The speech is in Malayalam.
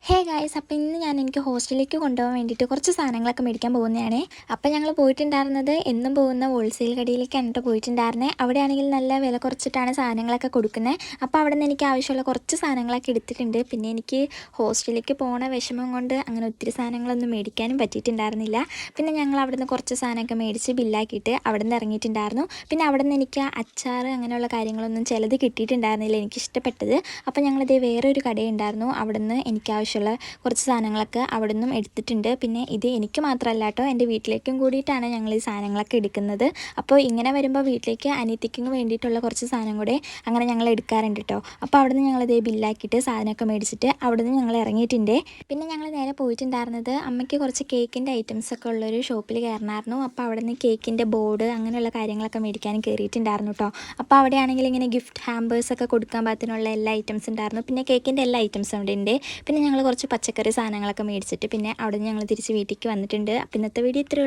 ഹേ ഗായ്സ്, അപ്പോൾ ഇന്ന് എനിക്ക് ഹോസ്റ്റലിലേക്ക് കൊണ്ടുപോകാൻ വേണ്ടിയിട്ട് കുറച്ച് സാധനങ്ങളൊക്കെ മേടിക്കാൻ പോകുന്നതാണ്. അപ്പോൾ ഞങ്ങൾ പോയിട്ടുണ്ടായിരുന്നത് എന്നും പോകുന്ന ഹോൾസെയിൽ കടയിലേക്കാണ് കേട്ടോ പോയിട്ടുണ്ടായിരുന്നത്. അവിടെയാണെങ്കിൽ നല്ല വില കുറച്ചിട്ടാണ് സാധനങ്ങളൊക്കെ കൊടുക്കുന്നത്. അപ്പോൾ അവിടെ നിന്ന് എനിക്ക് ആവശ്യമുള്ള കുറച്ച് സാധനങ്ങളൊക്കെ എടുത്തിട്ടുണ്ട്. പിന്നെ എനിക്ക് ഹോസ്റ്റലിലേക്ക് പോണ വിഷമം കൊണ്ട് അങ്ങനെ ഒത്തിരി സാധനങ്ങളൊന്നും മേടിക്കാനും പറ്റിയിട്ടുണ്ടായിരുന്നില്ല. പിന്നെ ഞങ്ങൾ അവിടെ നിന്ന് കുറച്ച് സാധനമൊക്കെ മേടിച്ച് ബില്ലാക്കിയിട്ട് അവിടെ നിന്ന് ഇറങ്ങിയിട്ടുണ്ടായിരുന്നു. പിന്നെ അവിടെ നിന്ന് എനിക്ക് അച്ചാർ അങ്ങനെയുള്ള കാര്യങ്ങളൊന്നും ചിലത് കിട്ടിയിട്ടുണ്ടായിരുന്നില്ല എനിക്കിഷ്ടപ്പെട്ടത്. അപ്പോൾ ഞങ്ങളിതേ വേറൊരു കടയുണ്ടായിരുന്നു, അവിടെ നിന്ന് എനിക്ക് ആവശ്യമുള്ള കുറച്ച് സാധനങ്ങളൊക്കെ അവിടെ നിന്നും എടുത്തിട്ടുണ്ട്. പിന്നെ ഇത് എനിക്ക് മാത്രമല്ല കേട്ടോ, എൻ്റെ വീട്ടിലേക്കും കൂടിയിട്ടാണ് ഞങ്ങൾ ഈ സാധനങ്ങളൊക്കെ എടുക്കുന്നത്. അപ്പോൾ ഇങ്ങനെ വരുമ്പോൾ വീട്ടിലേക്ക് അനിയത്തിക്കും വേണ്ടിയിട്ടുള്ള കുറച്ച് സാധനം കൂടെ അങ്ങനെ ഞങ്ങൾ എടുക്കാറുണ്ട് കേട്ടോ. അപ്പോൾ അവിടെ നിന്ന് ഞങ്ങളിതേ ബില്ലാക്കിയിട്ട് സാധനമൊക്കെ മേടിച്ചിട്ട് അവിടെ നിന്ന് ഞങ്ങൾ ഇറങ്ങിയിട്ടുണ്ട്. പിന്നെ ഞങ്ങൾ നേരെ പോയിട്ടുണ്ടായിരുന്നത് അമ്മയ്ക്ക് കുറച്ച് കേക്കിൻ്റെ ഐറ്റംസൊക്കെ ഉള്ളൊരു ഷോപ്പിൽ കയറണമായിരുന്നു. അപ്പോൾ അവിടെ നിന്ന് കേക്കിൻ്റെ ബോർഡ് അങ്ങനെയുള്ള കാര്യങ്ങളൊക്കെ മേടിക്കാനും കയറിയിട്ടുണ്ടായിരുന്നു കേട്ടോ. അപ്പോൾ അവിടെയാണെങ്കിൽ ഇങ്ങനെ ഗിഫ്റ്റ് ഹാമ്പേഴ്സൊക്കെ കൊടുക്കാൻ പാകത്തിനുള്ള എല്ലാ ഐറ്റംസ് ഉണ്ടായിരുന്നു. പിന്നെ കേക്കിൻ്റെ എല്ലാ ഐറ്റംസും അവിടെ ഉണ്ട്. പിന്നെ ഞങ്ങൾ കുറച്ച് പച്ചക്കറി സാധനങ്ങളൊക്കെ മേടിച്ചിട്ട് പിന്നെ അവിടെ നിന്ന് ഞങ്ങൾ തിരിച്ച് വീട്ടിലേക്ക് വന്നിട്ടുണ്ട്. അപ്പോൾ ഇന്നത്തെ വീഡിയോ ഇത്രയേ ഉള്ളൂ.